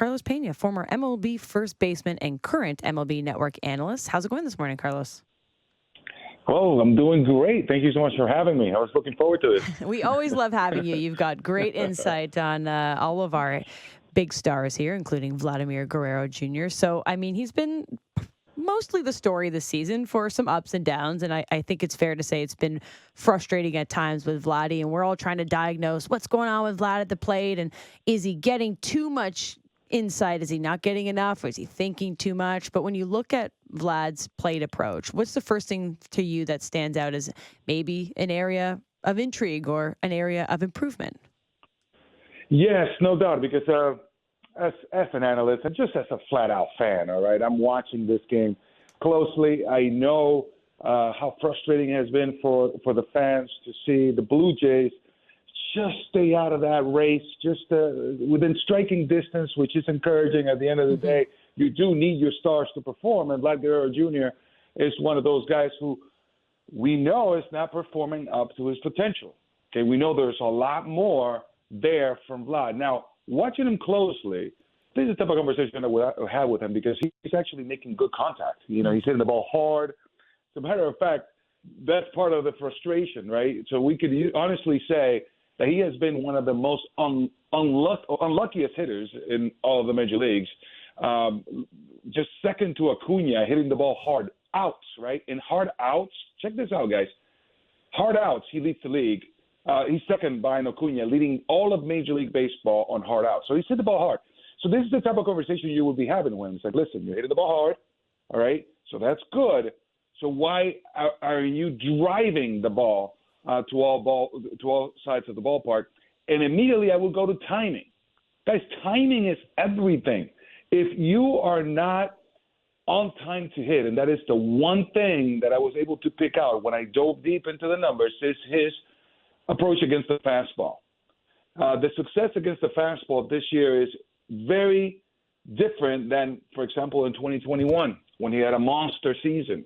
Carlos Peña, former MLB first baseman and current MLB Network analyst. How's it going this morning, Carlos? Oh, I'm doing great. Thank you so much for having me. I was looking forward to this. We always love having you. You've got great insight on all of our big stars here, including Vladimir Guerrero Jr. So, I mean, he's been mostly the story this season for some ups and downs. And I think it's fair to say it's been frustrating at times with Vladdy. And we're all trying to diagnose what's going on with Vlad at the plate. And is he getting too much insight? Is he not getting enough? Or is he thinking too much? But when you look at Vlad's plate approach, what's the first thing to you that stands out as maybe an area of intrigue or an area of improvement? Yes, no doubt, because as an analyst and just as a flat-out fan, all right, I'm watching this game closely. I know how frustrating it has been for the fans to see the Blue Jays just stay out of that race, just within striking distance, which is encouraging. At the end of the day, you do need your stars to perform, and Vlad Guerrero Jr. is one of those guys who we know is not performing up to his potential. Okay, we know there's a lot more there from Vlad. Now, watching him closely, this is the type of conversation that we have with him because he's actually making good contact. You know, he's hitting the ball hard. As a matter of fact, that's part of the frustration, right? So we could honestly say that he has been one of the most unluckiest hitters in all of the major leagues. Just second to Acuna, hitting the ball hard outs, right? In hard outs, check this out, guys. Hard outs, he leads the league. He's second behind Acuna, leading all of Major League Baseball on hard outs. So he's hit the ball hard. So this is the type of conversation you would be having with him. It's like, listen, you're hitting the ball hard, all right? So that's good. So why are you driving the ball to all sides of the ballpark? And immediately I will go to timing. Guys, timing is everything. If you are not on time to hit, and that is the one thing that I was able to pick out when I dove deep into the numbers, is his approach against the fastball. The success against the fastball this year is very different than, for example, in 2021 when he had a monster season.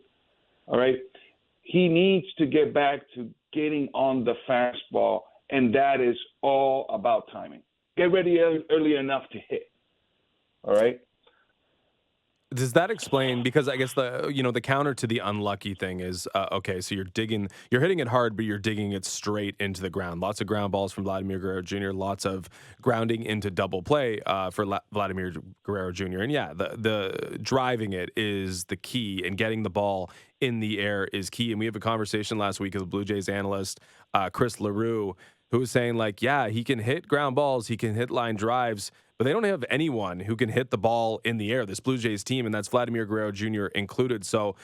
All right? He needs to get back to getting on the fastball, and that is all about timing. Get ready early enough to hit. All right? Does that explain, because I guess the counter to the unlucky thing is, okay, so you're hitting it hard, but you're digging it straight into the ground. Lots of ground balls from Vladimir Guerrero Jr., lots of grounding into double play for Vladimir Guerrero Jr. And yeah, the driving it is the key, and getting the ball in the air is key. And we have a conversation last week with the Blue Jays analyst, Chris LaRue, who was saying, like, yeah, he can hit ground balls, he can hit line drives, but they don't have anyone who can hit the ball in the air, this Blue Jays team, and that's Vladimir Guerrero Jr. included. So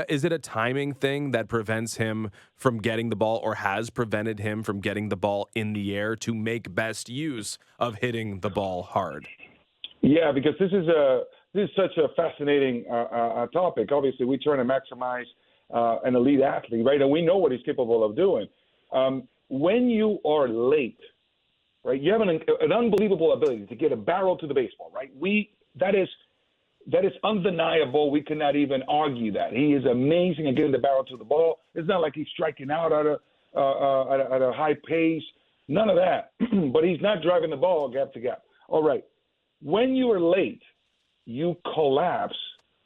is it a timing thing that prevents him from getting the ball, or has prevented him from getting the ball in the air to make best use of hitting the ball hard? Yeah, because this is such a fascinating topic. Obviously, we try to maximize an elite athlete, right? And we know what he's capable of doing. When you are late, right, you have an unbelievable ability to get a barrel to the baseball, right? That is undeniable. We cannot even argue that. He is amazing at getting the barrel to the ball. It's not like he's striking out at a high pace. None of that. But he's not driving the ball gap to gap. All right. When you are late, you collapse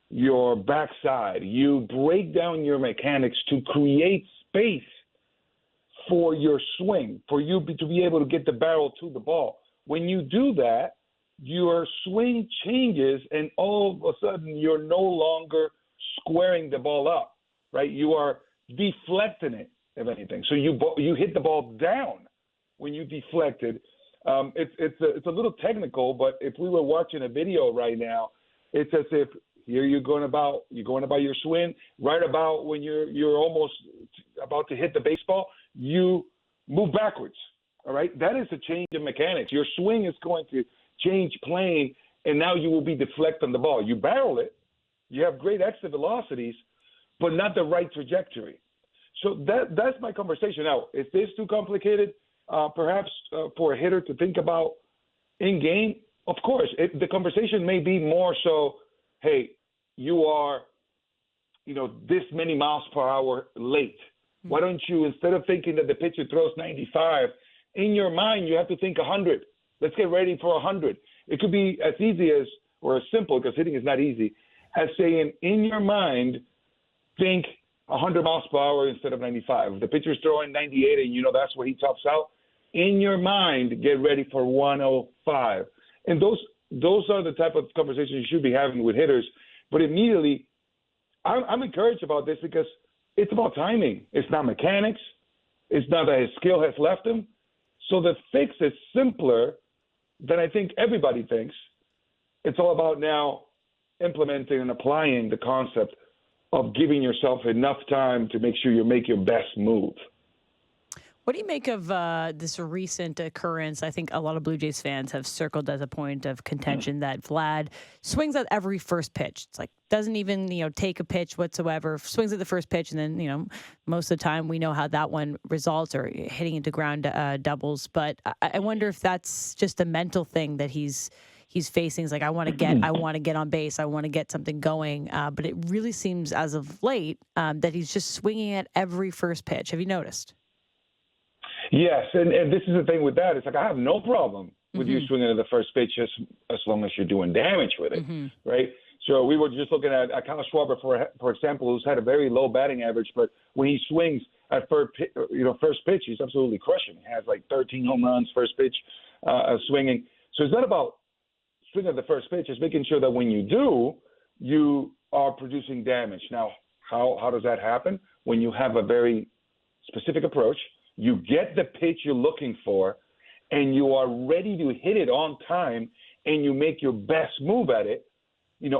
your backside. You break down your mechanics to create space for your swing, for you to be able to get the barrel to the ball. When you do that, your swing changes, and all of a sudden you're no longer squaring the ball up, right? You are deflecting it, if anything. So you hit the ball down when you deflect it. It's a little technical, but if we were watching a video right now, it's as if here you're going about your swing, right about when you're almost about to hit the baseball, you move backwards. All right, that is a change in mechanics. Your swing is going to change plane, and now you will be deflecting the ball. You barrel it, you have great exit velocities, but not the right trajectory. So that's my conversation. Now, is this too complicated? Perhaps for a hitter to think about in game? Of course, the conversation may be more so, hey, you are, this many miles per hour late. Why don't you, instead of thinking that the pitcher throws 95, in your mind you have to think 100. Let's get ready for 100. It could be as easy as, or as simple, because hitting is not easy, as saying in your mind, think 100 miles per hour instead of 95. If the pitcher's throwing 98 and you know that's where he tops out, in your mind, get ready for 105. And those are the type of conversations you should be having with hitters. But immediately, I'm encouraged about this because it's about timing. It's not mechanics. It's not that his skill has left him. So the fix is simpler than I think everybody thinks. It's all about now implementing and applying the concept of giving yourself enough time to make sure you make your best move. What do you make of this recent occurrence? I think a lot of Blue Jays fans have circled as a point of contention that Vlad swings at every first pitch. It's like doesn't even take a pitch whatsoever, swings at the first pitch, and then most of the time we know how that one results, or hitting into ground doubles. But I wonder if that's just a mental thing that he's facing. It's like I want to get on base, I want to get something going. But it really seems as of late that he's just swinging at every first pitch. Have you noticed? Yes, and this is the thing with that. It's like I have no problem with you swinging at the first pitch as long as you're doing damage with it, right? So we were just looking at Carlos Schwarber, for example, who's had a very low batting average, but when he swings at first pitch, he's absolutely crushing. He has like 13 home runs first pitch swinging. So it's not about swinging at the first pitch. It's making sure that when you do, you are producing damage. Now, how does that happen? When you have a very specific approach, you get the pitch you're looking for, and you are ready to hit it on time, and you make your best move at it,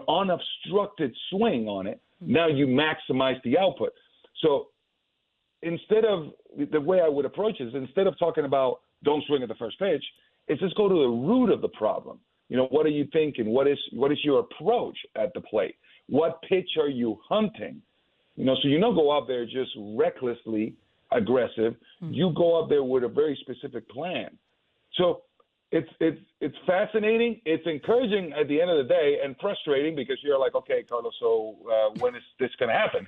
unobstructed swing on it. Now you maximize the output. So instead of the way I would approach it is instead of talking about don't swing at the first pitch, it's just go to the root of the problem. What are you thinking? What is your approach at the plate? What pitch are you hunting? So you don't go out there just recklessly aggressive. You go up there with a very specific plan. So it's fascinating. It's encouraging at the end of the day, and frustrating because you're like, okay, Carlos, so when is this going to happen?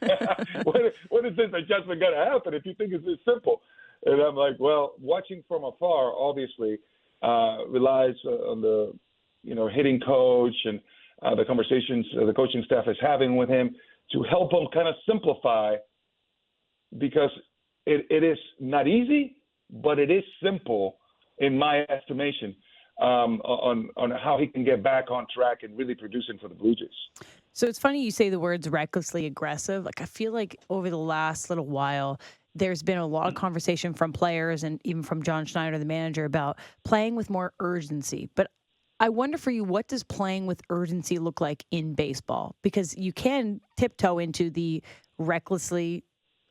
when is this adjustment going to happen if you think it's this simple? And I'm like, well, watching from afar obviously relies on the hitting coach and the conversations the coaching staff is having with him to help him kind of simplify, because it is not easy, but it is simple in my estimation on how he can get back on track and really producing for the Blue Jays. So it's funny you say the words recklessly aggressive. Like I feel like over the last little while, there's been a lot of conversation from players and even from John Schneider, the manager, about playing with more urgency. But I wonder for you, what does playing with urgency look like in baseball? Because you can tiptoe into the recklessly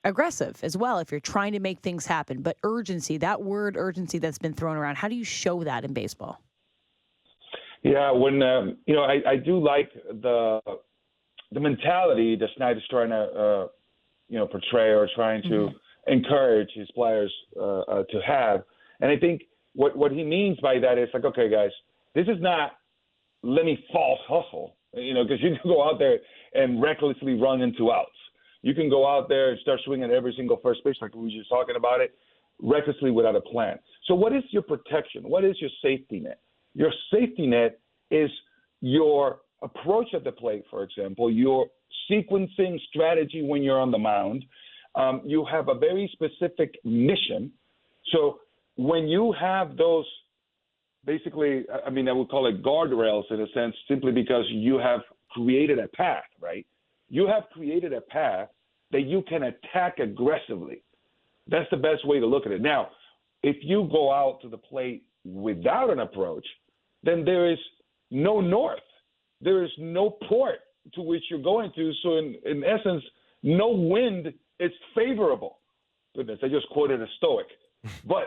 aggressive as well if you're trying to make things happen. But urgency, that word urgency that's been thrown around, how do you show that in baseball? Yeah, when I do like the mentality that Schneider's trying to portray or trying to encourage his players to have. And I think what he means by that is like, okay, guys, this is not let me false hustle, because you can go out there and recklessly run into outs. You can go out there and start swinging at every single first pitch, like we were just talking about it, recklessly without a plan. So what is your protection? What is your safety net? Your safety net is your approach at the plate, for example, your sequencing strategy when you're on the mound. You have a very specific mission. So when you have those, basically, I would call it guardrails in a sense, simply because you have created a path, right? You have created a path that you can attack aggressively. That's the best way to look at it. Now, if you go out to the plate without an approach, then there is no north. There is no port to which you're going to. So in essence, no wind is favorable. Goodness, I just quoted a Stoic. But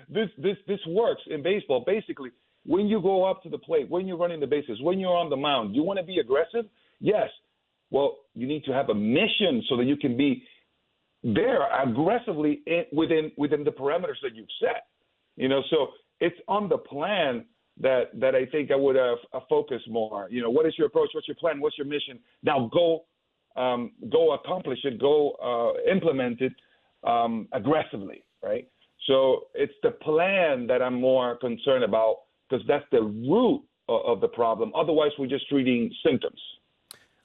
this works in baseball. Basically, when you go up to the plate, when you're running the bases, when you're on the mound, you want to be aggressive? Yes. Well, you need to have a mission so that you can be there aggressively within the parameters that you've set. So it's on the plan that I think I would have focused more. What is your approach? What's your plan? What's your mission? Now go accomplish it. Go implement it aggressively, right? So it's the plan that I'm more concerned about because that's the root of the problem. Otherwise, we're just treating symptoms.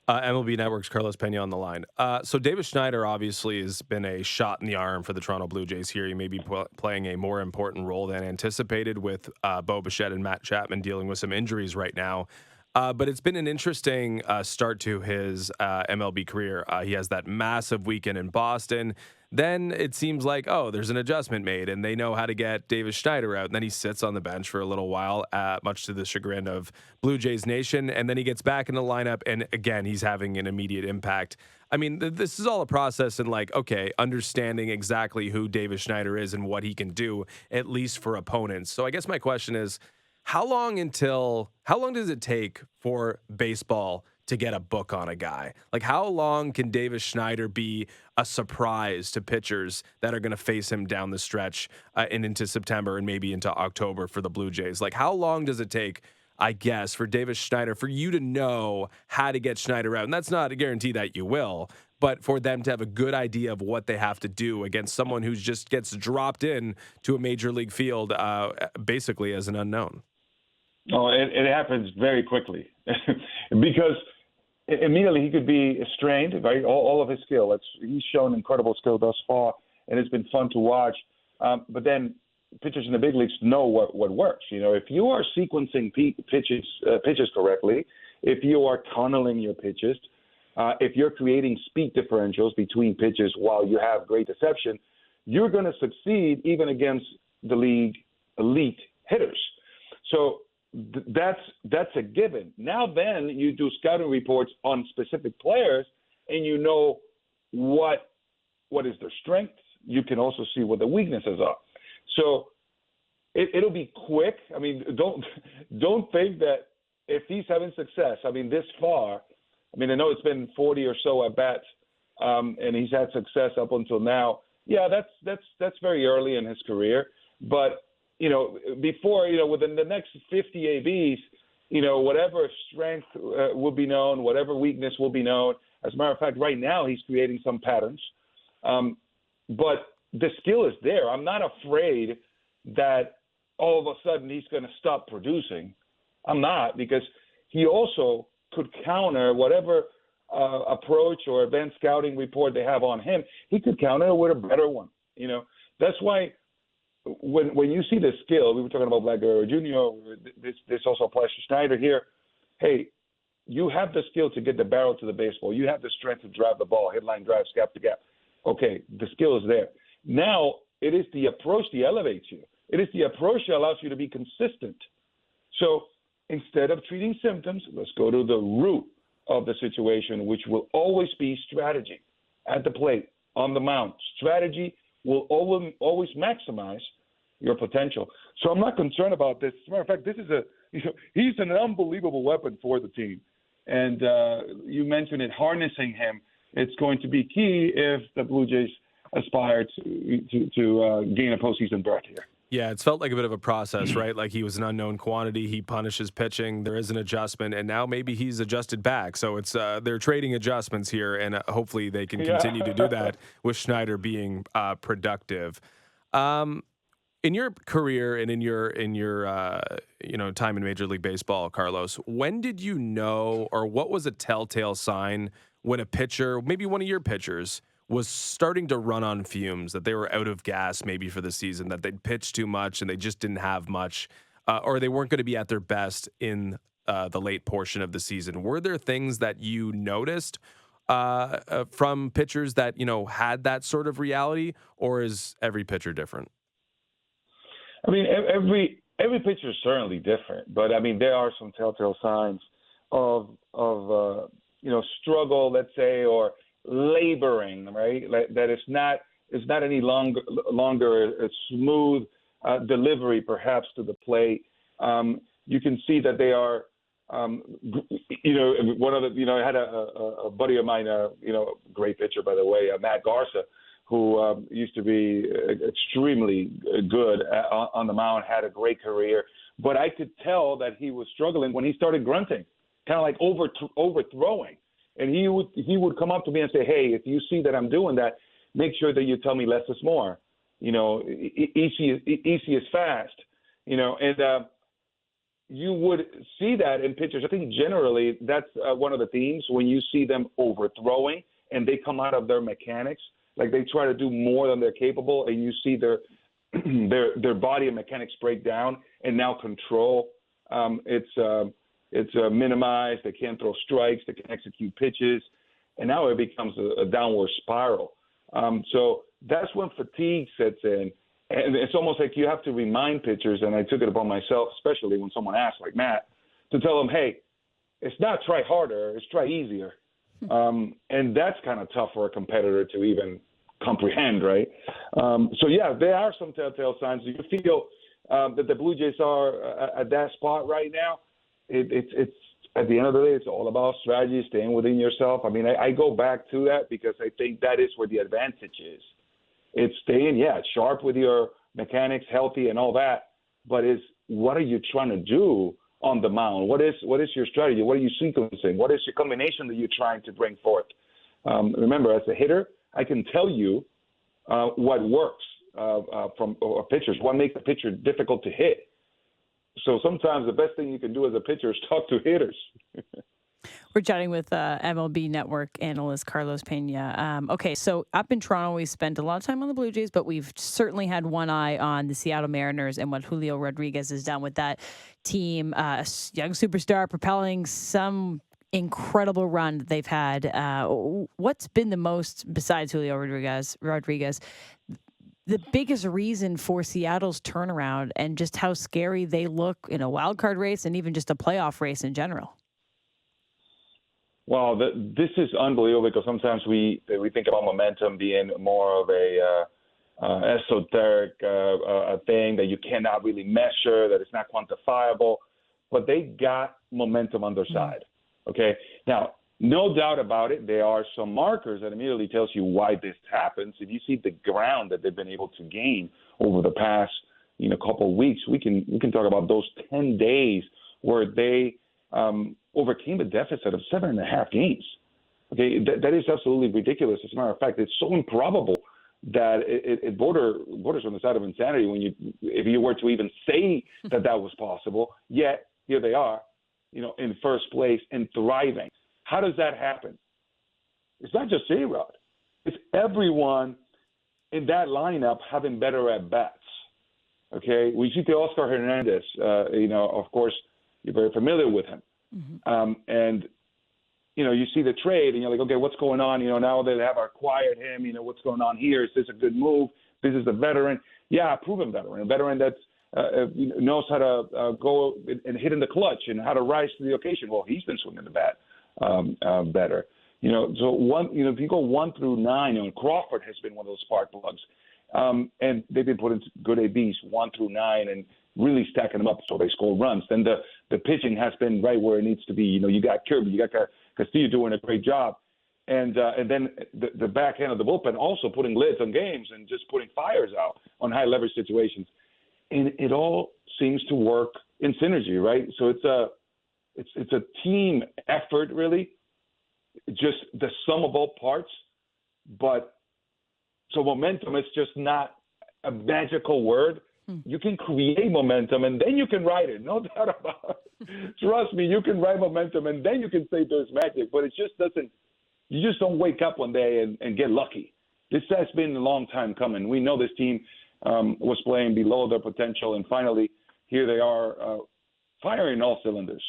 MLB Network's Carlos Peña on the line. So Davis Schneider obviously has been a shot in the arm for the Toronto Blue Jays here. He may be playing a more important role than anticipated with Bo Bichette and Matt Chapman dealing with some injuries right now. But it's been an interesting start to his MLB career. He has that massive weekend in Boston. Then it seems like, oh, there's an adjustment made, and they know how to get Davis Schneider out. And then he sits on the bench for a little while, much to the chagrin of Blue Jays Nation. And then he gets back in the lineup, and again, he's having an immediate impact. I mean, this is all a process in understanding exactly who Davis Schneider is and what he can do, at least for opponents. So I guess my question is, how long does it take for baseball to get a book on a guy? Like, how long can Davis Schneider be a surprise to pitchers that are going to face him down the stretch and into September and maybe into October for the Blue Jays? Like, how long does it take, I guess, for Davis Schneider, for you to know how to get Schneider out? And that's not a guarantee that you will, but for them to have a good idea of what they have to do against someone who just gets dropped in to a major league field basically as an unknown. Oh, it happens very quickly because immediately he could be strained, right? All of his skill. He's shown incredible skill thus far, and it's been fun to watch. But then pitchers in the big leagues know what works. You know, if you are sequencing pitches correctly, if you are tunneling your pitches, if you're creating speed differentials between pitches while you have great deception, you're going to succeed even against the league elite hitters. So that's a given. Now then you do scouting reports on specific players and you know what is their strengths. You can also see what the weaknesses are. So it'll be quick. I mean, don't think that if he's having success, I mean, this far, I mean, I know it's been 40 or so at bats, and he's had success up until now. Yeah, that's very early in his career, but before, within the next 50 ABs, whatever strength will be known, whatever weakness will be known. As a matter of fact, right now he's creating some patterns. But the skill is there. I'm not afraid that all of a sudden he's going to stop producing. I'm not, because he also could counter whatever approach or advanced scouting report they have on him. He could counter it with a better one. That's why when you see the skill, we were talking about Vlad Jr., this also applies to Schneider here. Hey, you have the skill to get the barrel to the baseball. You have the strength to drive the ball, hit line drives, gap to gap. Okay, the skill is there. Now it is the approach that elevates you. It is the approach that allows you to be consistent. So instead of treating symptoms, let's go to the root of the situation, which will always be strategy at the plate, on the mound. Strategy will always maximize your potential. So I'm not concerned about this. As a matter of fact, this is he's an unbelievable weapon for the team. And you mentioned it, harnessing him. It's going to be key if the Blue Jays aspire to gain a postseason berth here. Yeah, it's felt like a bit of a process, right? Like he was an unknown quantity. He punishes pitching. There is an adjustment, and now maybe he's adjusted back. So it's they're trading adjustments here, and hopefully they can continue to do that with Schneider being productive. In your career and in your time in Major League Baseball, Carlos, when did you know, or what was a telltale sign when a pitcher, maybe one of your pitchers, was starting to run on fumes, that they were out of gas maybe for the season, that they'd pitched too much and they just didn't have much, or they weren't going to be at their best in the late portion of the season? Were there things that you noticed from pitchers that, had that sort of reality, or is every pitcher different? I mean, every pitcher is certainly different, but I mean, there are some telltale signs of struggle, let's say, or laboring, right? That it's not any longer a smooth delivery, perhaps, to the plate. You can see that they are, one of the, I had a buddy of mine, great pitcher, by the way, Matt Garza, who used to be extremely good on the mound, had a great career. But I could tell that he was struggling when he started grunting, kind of like overthrowing. And he would come up to me and say, hey, if you see that I'm doing that, make sure that you tell me less is more. Easy is fast. And you would see that in pitchers. I think generally that's one of the themes when you see them overthrowing and they come out of their mechanics, like they try to do more than they're capable, and you see their their body and mechanics break down and now control. It's minimized. They can't throw strikes. They can execute pitches, and now it becomes a downward spiral. So that's when fatigue sets in. And it's almost like you have to remind pitchers, and I took it upon myself, especially when someone asks, like Matt, to tell them, hey, it's not try harder, it's try easier. And that's kind of tough for a competitor to even comprehend, right? So, yeah, there are some telltale signs. You feel that the Blue Jays are at that spot right now. It's at the end of the day, it's all about strategy, staying within yourself. I mean, I go back to that because I think that is where the advantage is. It's staying, sharp with your mechanics, healthy and all that, but what are you trying to do on the mound? What is your strategy? What are you sequencing? What is your combination that you're trying to bring forth? Remember, as a hitter, I can tell you what works from pitchers, what makes a pitcher difficult to hit. So sometimes the best thing you can do as a pitcher is talk to hitters. We're chatting with MLB Network analyst Carlos Peña. Okay, so up in Toronto, we spent a lot of time on the Blue Jays, but we've certainly had one eye on the Seattle Mariners and what Julio Rodriguez has done with that team. A young superstar propelling some incredible run that they've had. What's been the most, besides Julio Rodriguez, the biggest reason for Seattle's turnaround and just how scary they look in a wild card race and even just a playoff race in general? Well, this is unbelievable because sometimes we think about momentum being more of a esoteric thing that you cannot really measure, that it's not quantifiable. But they got momentum on their side. Okay, now no doubt about it, there are some markers that immediately tells you why this happens. If you see the ground that they've been able to gain over the past couple of weeks, we can talk about those 10 days where they overcame a deficit of 7.5 games. Okay, that is absolutely ridiculous. As a matter of fact, it's so improbable that it borders on the side of insanity if you were to even say that was possible. Yet here they are, in first place and thriving. How does that happen? It's not just A-Rod. It's everyone in that lineup having better at bats. Okay, we see the Oscar Hernandez. Of course, you're very familiar with him. And, you see the trade and you're like, okay, what's going on? Now that they have acquired him, what's going on here? Is this a good move? This is a veteran. Yeah, a proven veteran, a veteran that knows how to go and hit in the clutch and how to rise to the occasion. Well, he's been swinging the bat better. So if you go 1 through 9, Crawford has been one of those spark plugs. And they've been putting good ABs 1 through 9 and really stacking them up so they score runs. Then the pitching has been right where it needs to be. You got Kirby, you got Castillo doing a great job. And then the back end of the bullpen also putting lids on games and just putting fires out on high leverage situations. And it all seems to work in synergy, right? So it's a team effort, really, just the sum of all parts. But so momentum is just not a magical word. You can create momentum and then you can write it. No doubt about it. Trust me, you can write momentum and then you can say there's magic. But it just doesn't. You just don't wake up one day and get lucky. This has been a long time coming. We know this team was playing below their potential, and finally here they are firing all cylinders.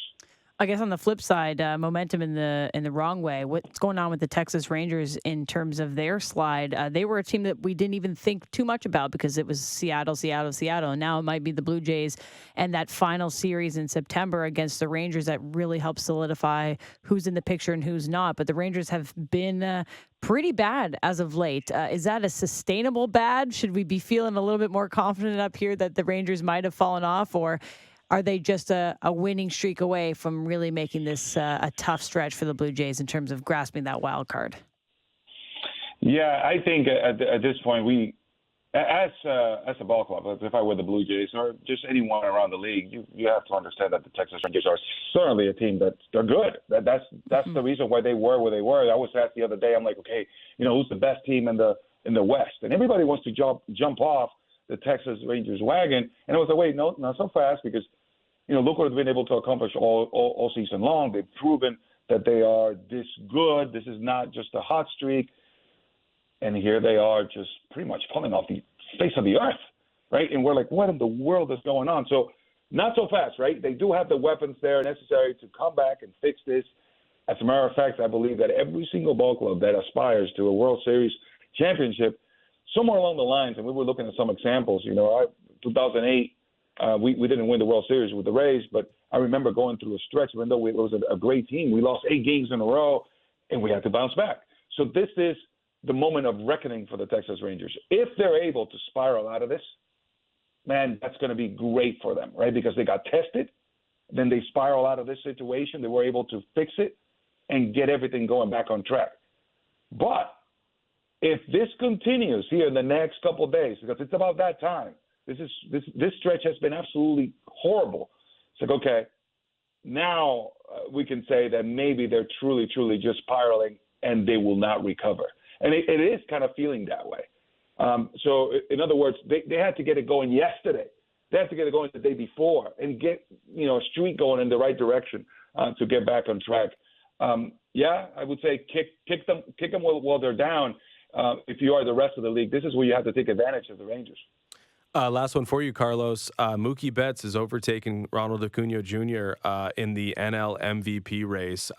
I guess on the flip side, momentum in the wrong way. What's going on with the Texas Rangers in terms of their slide? They were a team that we didn't even think too much about because it was Seattle, and now it might be the Blue Jays and that final series in September against the Rangers that really helps solidify who's in the picture and who's not. But the Rangers have been pretty bad as of late. Is that a sustainable bad? Should we be feeling a little bit more confident up here that the Rangers might have fallen off, or are they just a winning streak away from really making this a tough stretch for the Blue Jays in terms of grasping that wild card? Yeah, I think at this point as a ball club, if I were the Blue Jays or just anyone around the league, you have to understand that the Texas Rangers are certainly a team they're good. That's the reason why they were where they were. I was asked the other day, I'm like, okay, who's the best team in the West? And everybody wants to jump off the Texas Rangers wagon. And I was like, wait, no, not so fast, because look what they've been able to accomplish all season long. They've proven that they are this good. This is not just a hot streak. And here they are just pretty much falling off the face of the earth, right? And we're like, what in the world is going on? So not so fast, right? They do have the weapons there necessary to come back and fix this. As a matter of fact, I believe that every single ball club that aspires to a World Series championship, somewhere along the lines, and we were looking at some examples, 2008, we didn't win the World Series with the Rays, but I remember going through a stretch, even though it was a great team, we lost 8 games in a row, and we had to bounce back. So this is the moment of reckoning for the Texas Rangers. If they're able to spiral out of this, man, that's going to be great for them, right? Because they got tested, then they spiral out of this situation. They were able to fix it and get everything going back on track. But if this continues here in the next couple of days, because it's about that time, this stretch has been absolutely horrible. It's like, okay, now we can say that maybe they're truly, truly just spiraling and they will not recover. And it is kind of feeling that way. So, in other words, they had to get it going yesterday. They had to get it going the day before and get, a streak going in the right direction to get back on track. I would say kick them while they're down. If you are the rest of the league, this is where you have to take advantage of the Rangers. Last one for you, Carlos. Mookie Betts is overtaking Ronald Acuna Jr. In the NL MVP race.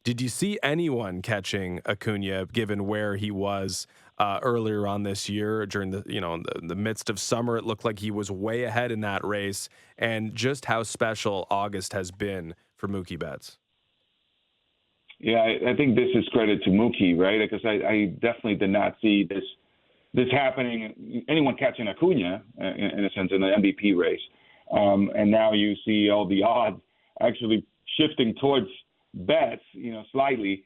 Did you see anyone catching Acuna, given where he was earlier on this year during the midst of summer? It looked like he was way ahead in that race, and just how special August has been for Mookie Betts. Yeah, I think this is credit to Mookie, right? Because I definitely did not see this happening, anyone catching Acuna, in a sense, in the MVP race. And now you see all the odds actually shifting towards Betts, slightly,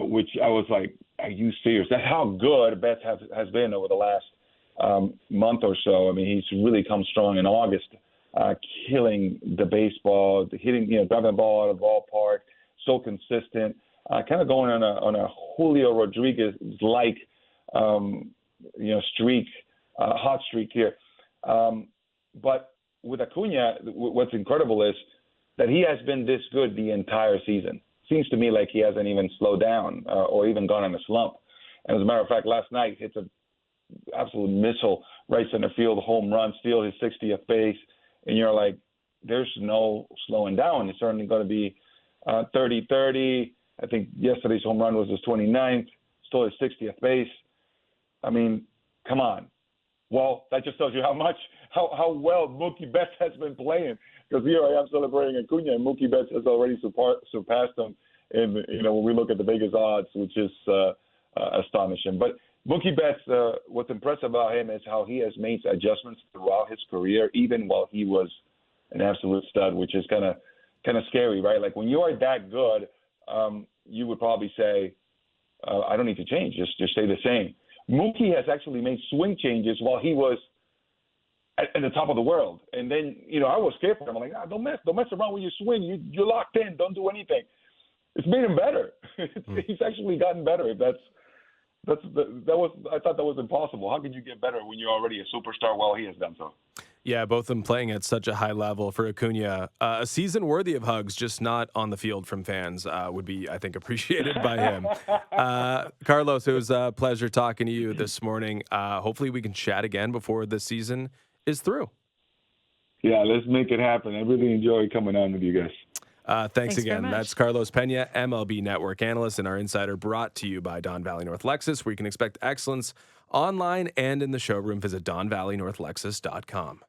which I was like, are you serious? That's how good Betts has been over the last month or so. I mean, he's really come strong in August, killing the baseball, hitting, driving the ball out of the ballpark, so consistent, kind of going on a Julio Rodriguez-like, streak, hot streak here. But with Acuna, what's incredible is that he has been this good the entire season. Seems to me like he hasn't even slowed down or even gone on a slump. And as a matter of fact, last night hits an absolute missile right center field, home run, steal his 60th base. And you're like, there's no slowing down. It's certainly going to be 30-30. I think yesterday's home run was his 29th, stole his 60th base. I mean, come on. Well, that just tells you how well Mookie Betts has been playing. Because here I am celebrating Acuna, and Mookie Betts has already surpassed him. And when we look at the Vegas odds, which is astonishing. But Mookie Betts, what's impressive about him is how he has made adjustments throughout his career, even while he was an absolute stud, which is kind of scary, right? Like when you are that good, you would probably say, I don't need to change, just stay the same. Mookie has actually made swing changes while he was at the top of the world. And then, I was scared for him. I'm like, don't mess around when you swing. You're locked in. Don't do anything. It's made him better. He's actually gotten better. I thought that was impossible. How can you get better when you're already a superstar? Well, he has done so. Yeah, both of them playing at such a high level. For Acuna, a season worthy of hugs, just not on the field from fans, would be, I think, appreciated by him. Carlos, it was a pleasure talking to you this morning. Hopefully we can chat again before the season is through. Yeah, let's make it happen. I really enjoy coming on with you guys. Thanks again. That's Carlos Peña, MLB Network analyst and our insider, brought to you by Don Valley North Lexus, where you can expect excellence online and in the showroom. Visit DonValleyNorthLexus.com.